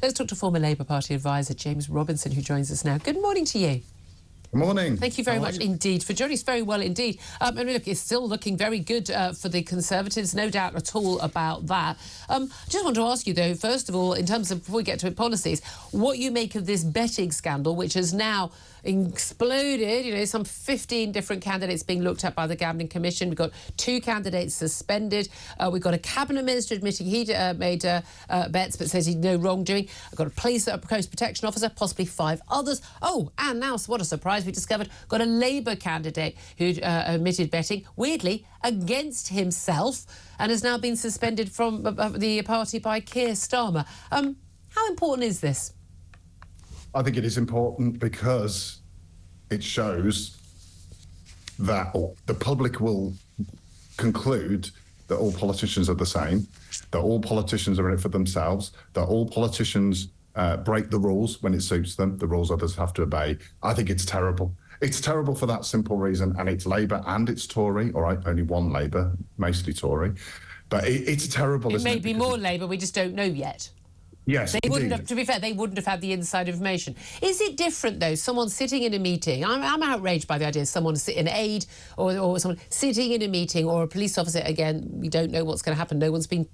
Let's talk to former Labour Party advisor James Robinson, who joins us now. Good morning to you. Good morning. Thank you very much indeed for joining us. Very well indeed. I mean, look, it's still looking very good for the Conservatives, no doubt at all about that. I just want to ask you, though, first of all, in terms of, before we get to policies, what you make of this betting scandal, which has now exploded. You know, some 15 different candidates being looked at by the Gambling Commission. We've got 2 candidates suspended. We've got a cabinet minister admitting he'd made bets but says he'd no wrongdoing. I've got a police coast protection officer, possibly 5 others. Oh, and now, what a surprise, we discovered, got a Labour candidate who'd admitted betting, weirdly, against himself, and has now been suspended from the party by Keir Starmer. How important is this? I think it is important because it shows that the public will conclude that all politicians are the same, that all politicians are in it for themselves, that all politicians break the rules when it suits them, the rules others have to obey. I think it's terrible. It's terrible for that simple reason, and it's Labour and it's Tory. All right, only one Labour, mostly Tory. But it's terrible, isn't it? It may be more Labour, we just don't know yet. Yes, they wouldn't have, to be fair, they wouldn't have had the inside information. Is it different, though, someone sitting in a meeting? I'm outraged by the idea of someone, an aide or someone sitting in a meeting, or a police officer. Again, we don't know what's going to happen. No one's been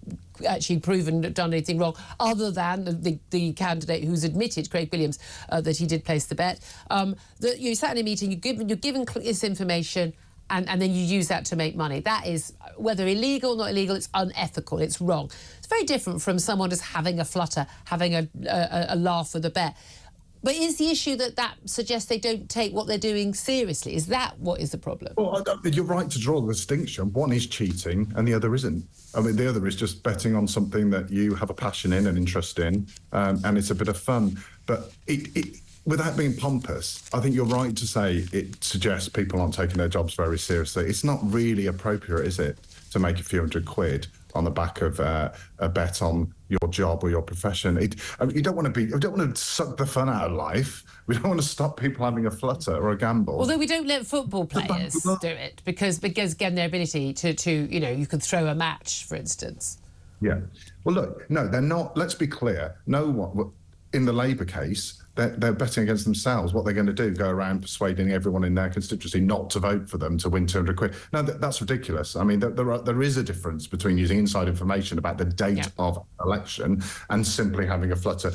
actually proven done anything wrong, other than the candidate who's admitted, Craig Williams, that he did place the bet. That you sat in a meeting, you're given this information, and then you use that to make money. That is, whether illegal or not illegal, it's unethical, it's wrong. It's very different from someone just having a flutter, having a laugh with a bet. But is the issue that suggests they don't take what they're doing seriously? Is that what is the problem? Well, you're right to draw the distinction. One is cheating and the other isn't. I mean, the other is just betting on something that you have a passion in and interest in, and it's a bit of fun. But without being pompous, I think you're right to say it suggests people aren't taking their jobs very seriously. It's not really appropriate, is it, to make a few £100 on the back of a bet on your job or your profession? You don't want to suck the fun out of life. We don't want to stop people having a flutter or a gamble. Although we don't let football players do it because again, their ability to you can throw a match, for instance. Yeah. Well, look, no, they're not. Let's be clear. No one in the Labour case. They're betting against themselves. What they're going to do, go around persuading everyone in their constituency not to vote for them to win £200. No, that's ridiculous. I mean, there is a difference between using inside information about the date of election and simply having a flutter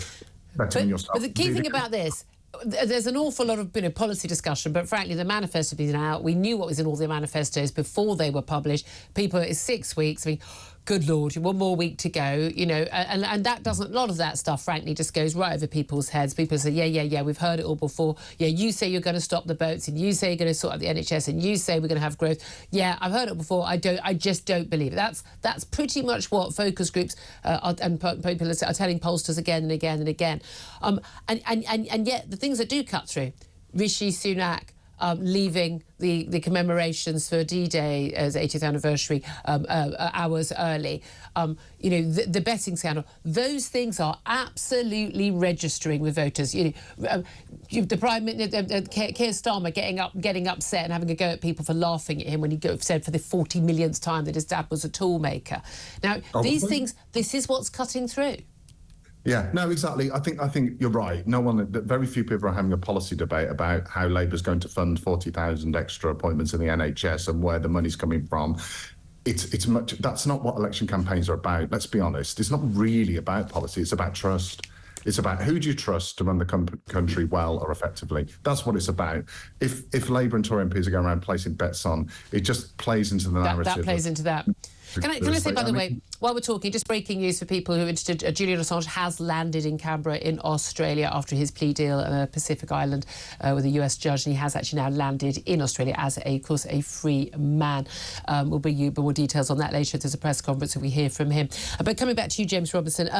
betting yourself. But the key thing about this, there's an awful lot of policy discussion, but frankly, the manifesto has been out. We knew what was in all the manifestos before they were published. It's 6 weeks. I mean, good Lord, 1 more week to go, and that doesn't, a lot of that stuff, frankly, just goes right over people's heads. People say, yeah, we've heard it all before. Yeah, you say you're going to stop the boats, and you say you're going to sort out the NHS, and you say we're going to have growth. Yeah, I've heard it before. I just don't believe it. That's pretty much what focus groups and people are telling pollsters again and again and again. And yet, the things that do cut through, Rishi Sunak, leaving the commemorations for D-Day as 80th anniversary hours early, the betting scandal, those things are absolutely registering with voters. The Prime Minister, Keir Starmer, getting upset and having a go at people for laughing at him when he said for the 40 millionth time that his dad was a tool maker. Now, these things, this is what's cutting through. Yeah, no, exactly. I think you're right. Very few people are having a policy debate about how Labour's going to fund 40,000 extra appointments in the NHS and where the money's coming from. That's not what election campaigns are about. Let's be honest. It's not really about policy. It's about trust. It's about who do you trust to run the country well or effectively. That's what it's about. If Labour and Tory MPs are going around placing bets on, it just plays into the narrative. That plays into that. Can I say, by the way, while we're talking, just breaking news for people who are interested, Julian Assange has landed in Canberra in Australia after his plea deal on a Pacific island with a US judge, and he has actually now landed in Australia as, of course, a free man. We'll bring you more details on that later. There's a press conference that we hear from him. But coming back to you, James Robinson,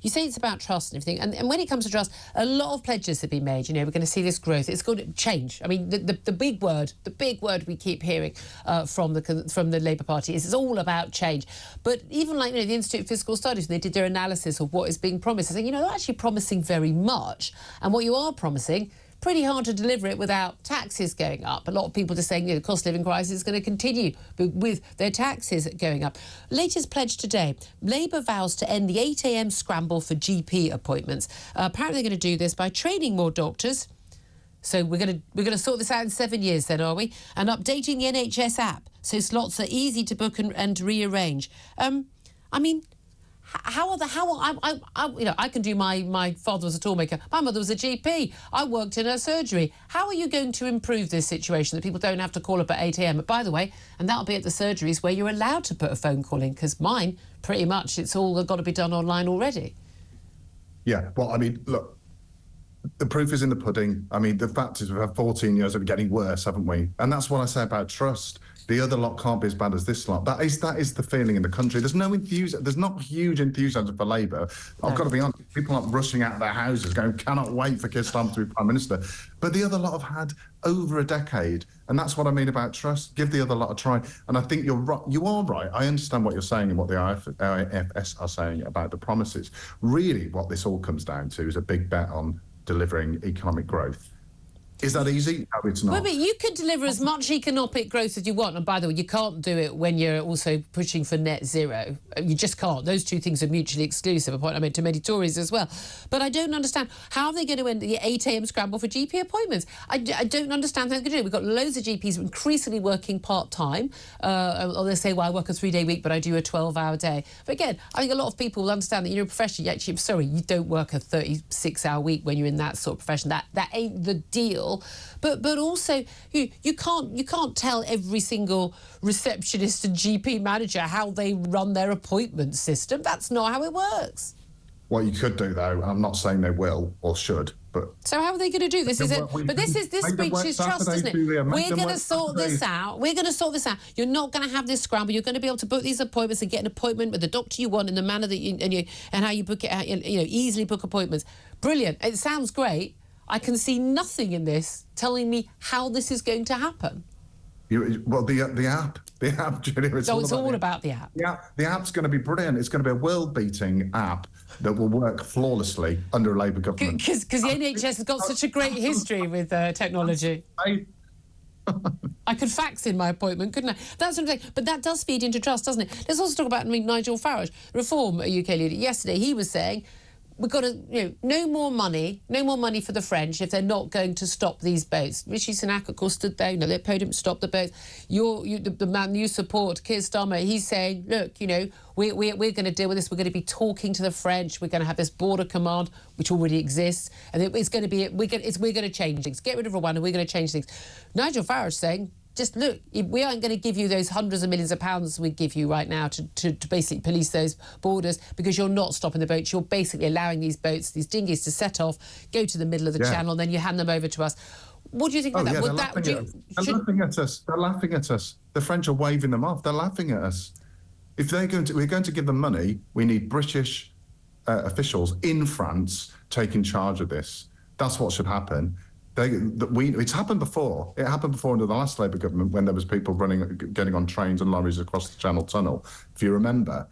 you say it's about trust and everything, and when it comes to trust, a lot of pledges have been made. We're going to see this growth. It's going to change. I mean, the big word we keep hearing from the Labour Party is it's all about change. But even like the Institute of Fiscal Studies, they did their analysis of what is being promised. They're saying, they're actually promising very much. And what you are promising pretty hard to deliver it without taxes going up. A lot of people are saying the cost of living crisis is going to continue with their taxes going up. Latest pledge today, Labour vows to end the 8 a.m. scramble for GP appointments. Apparently they're going to do this by training more doctors. So we're going to sort this out in 7 years then, are we? And updating the NHS app so slots are easy to book and rearrange. I mean, I can do my father was a toolmaker. My mother was a GP. I worked in her surgery. How are you going to improve this situation that people don't have to call up at 8 a.m? But by the way, and that'll be at the surgeries where you're allowed to put a phone call in, because mine, pretty much, it's all got to be done online already. Yeah, well, I mean, look, the proof is in the pudding. I mean, the fact is we've had 14 years of getting worse, haven't we? And that's what I say about trust. The other lot can't be as bad as this lot. That is the feeling in the country. There's no enthusiasm. There's not huge enthusiasm for Labour. I've got to be honest. People aren't rushing out of their houses going, cannot wait for Keir Starmer to be Prime Minister. But the other lot have had over a decade. And that's what I mean about trust. Give the other lot a try. And I think you're right. You are right. I understand what you're saying and what the IFS are saying about the promises. Really, what this all comes down to is a big bet on delivering economic growth. Is that easy? No, it's not. Well, but you can deliver as much economic growth as you want. And by the way, you can't do it when you're also pushing for net zero. You just can't. Those two things are mutually exclusive, a point I made to many Tories as well. But I don't understand, how are they going to end the 8 a.m. scramble for GP appointments? I don't understand how they're going to do it. We've got loads of GPs increasingly working part-time. Or they say, well, I work a 3-day week, but I do a 12-hour day. But again, I think a lot of people will understand that you're a profession. You don't work a 36-hour week when you're in that sort of profession. That ain't the deal. But also you can't tell every single receptionist and GP manager how they run their appointment system. That's not how it works. What you could do, though, I'm not saying they will or should, but so how are they going to do this? This breaches trust, isn't it? We're going to sort this out. We're going to sort this out. You're not going to have this scramble. You're going to be able to book these appointments and get an appointment with the doctor you want in the manner that and how you book it. Easily book appointments. Brilliant. It sounds great. I can see nothing in this telling me how this is going to happen. Well, the app, Julia, it's all about the app. Yeah, the app's going to be brilliant. It's going to be a world-beating app that will work flawlessly under a Labour government. Because the NHS has got such a great history with technology. I could fax in my appointment, couldn't I? That's what I'm saying. But that does feed into trust, doesn't it? Let's also talk about Nigel Farage, Reform UK leader. Yesterday, he was saying, we've got to, no more money for the French if they're not going to stop these boats. Rishi Sunak, of course, stood there, they paid him to stop the boats. The man you support, Keir Starmer, he's saying, look, we're going to deal with this. We're going to be talking to the French. We're going to have this border command, which already exists, and it's going to be we're going to change things. Get rid of Rwanda. We're going to change things. Nigel Farage saying, just look, we aren't going to give you those hundreds of millions of pounds we give you right now to basically police those borders, because you're not stopping the boats. You're basically allowing these boats, these dinghies, to set off, go to the middle of the channel, and then you hand them over to us. What do you think about that? They're laughing at us. They're laughing at us. The French are waving them off. They're laughing at us. If we're going to give them money, we need British officials in France taking charge of this. That's what should happen. It's happened before. It happened before under the last Labour government, when there was people getting on trains and lorries across the Channel Tunnel. If you remember,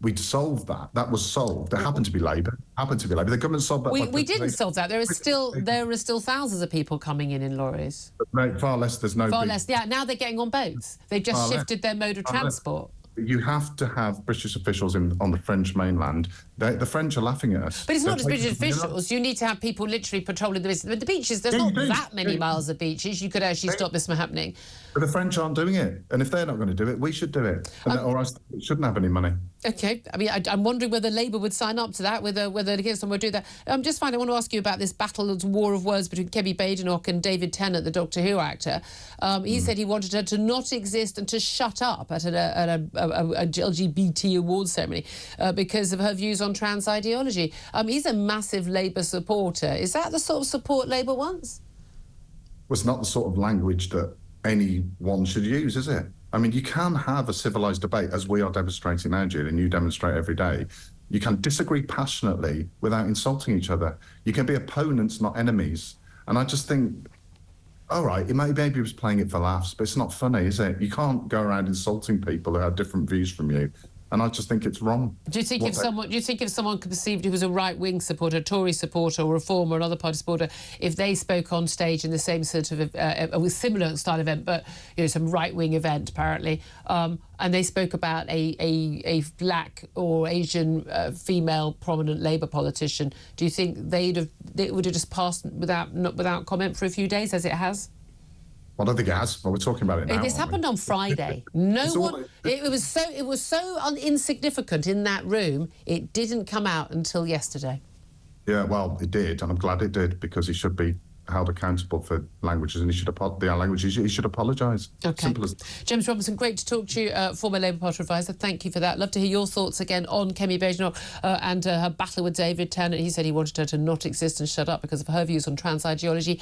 we'd solved that. That was solved. It happened to be Labour. The government solved that. We didn't solve that. There are still thousands of people coming in lorries. Far less. There's no. Far less. Yeah. Now they're getting on boats. They've just shifted their mode of transport. You have to have British officials on the French mainland. The French are laughing at us. But it's not just British officials. You need to have people literally patrolling the beaches. There's not that many miles of beaches. You could actually stop this from happening. But the French aren't doing it. And if they're not going to do it, we should do it. Or else it shouldn't have any money. OK. I mean, I'm wondering whether Labour would sign up to that, whether Keir Starmer would do that. Just finally, I want to ask you about this battle, this war of words between Kemi Badenoch and David Tennant, the Doctor Who actor. He said he wanted her to not exist and to shut up at a LGBT Awards ceremony because of her views on trans ideology. He's a massive Labour supporter. Is that the sort of support Labour wants? Well, it's not the sort of language that anyone should use, is it? I mean, you can have a civilised debate, as we are demonstrating now, Jill, and you demonstrate every day. You can disagree passionately without insulting each other. You can be opponents, not enemies. And I just think, all right, maybe he was playing it for laughs, but it's not funny, is it? You can't go around insulting people who have different views from you. And I just think it's wrong. Do you think if someone perceived who was a right-wing supporter, a Tory supporter, or Reform or another party supporter, if they spoke on stage in the same sort of with similar style event, but some right-wing event apparently, and they spoke about a black or Asian female prominent Labour politician, do you think it would have just passed without comment for a few days, as it has? Well, I don't think it has. Well, we're talking about it now. This happened on Friday. It was so insignificant in that room. It didn't come out until yesterday. Yeah, well, it did, and I'm glad it did, because he should be held accountable for languages, and he should apologise. Okay. Simple as. James Robinson, great to talk to you, former Labour Party advisor. Thank you for that. Love to hear your thoughts again on Kemi Badenoch and her battle with David Tennant. He said he wanted her to not exist and shut up because of her views on trans ideology.